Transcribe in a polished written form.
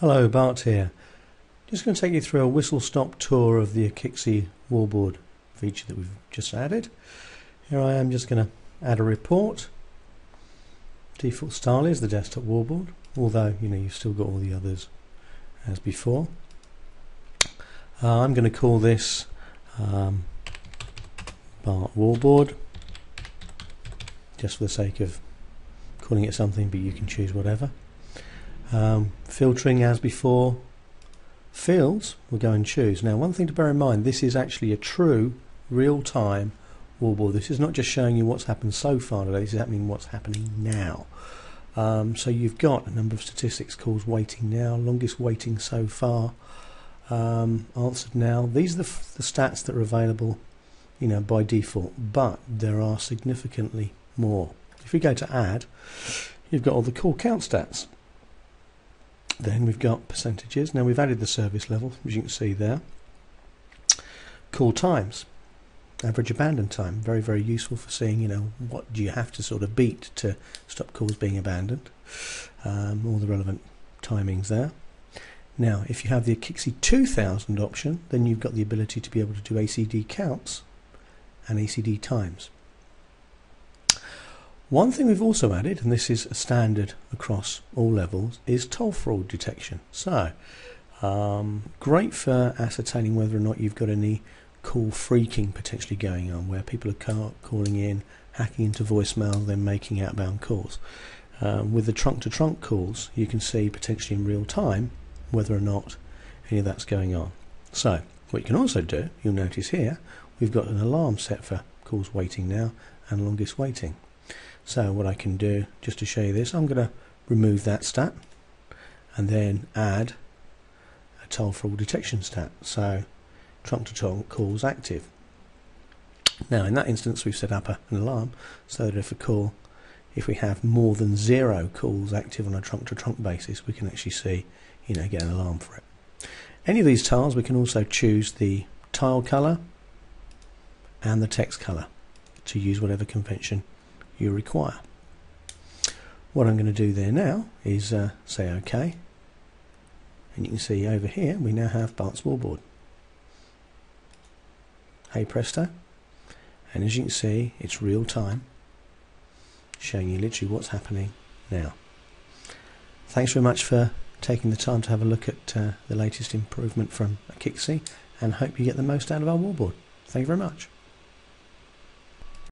Hello, Bart here. Just going to take you through a whistle-stop tour of the Akixi Wallboard feature that we've just added. Here I am just going to add a report. Default style is the desktop wallboard, although you've still got all the others as before. I'm going to call this Bart Wallboard, just for the sake of calling it something, but you can choose whatever. Filtering as before. Fields we'll go and choose. Now, one thing to bear in mind, this is actually a true real-time wallboard. This is not just showing you what's happened so far today, this is happening what's happening now. So you've got a number of statistics: calls waiting now, longest waiting so far, answered now. These are the stats that are available by default, but there are significantly more. If we go to add, you've got all the call count stats. Then we've got percentages. Now we've added the service level, as you can see there. Call times, average abandon time, very, very useful for seeing what do you have to sort of beat to stop calls being abandoned. All the relevant timings there. Now if you have the Akixi 2000 option, then you've got the ability to be able to do ACD counts and ACD times. One thing we've also added, and this is a standard across all levels, is toll fraud detection. So, great for ascertaining whether or not you've got any call phreaking potentially going on, where people are calling in, hacking into voicemail, then making outbound calls. With the trunk-to-trunk calls, you can see potentially in real time whether or not any of that's going on. So, what you can also do, you'll notice here, we've got an alarm set for calls waiting now and longest waiting. So what I can do, just to show you this, I'm going to remove that stat and then add a toll fraud detection stat. So trunk-to-trunk calls active. Now in that instance we've set up an alarm so that if we have more than 0 calls active on a trunk-to-trunk basis, we can actually see, get an alarm for it. Any of these tiles, we can also choose the tile color and the text color to use whatever convention you require. What I'm going to do there now is say OK, and you can see over here we now have Bart's Wallboard. Hey presto, and as you can see it's real time, showing you literally what's happening now. Thanks very much for taking the time to have a look at the latest improvement from Akixi, and hope you get the most out of our wallboard. Thank you very much.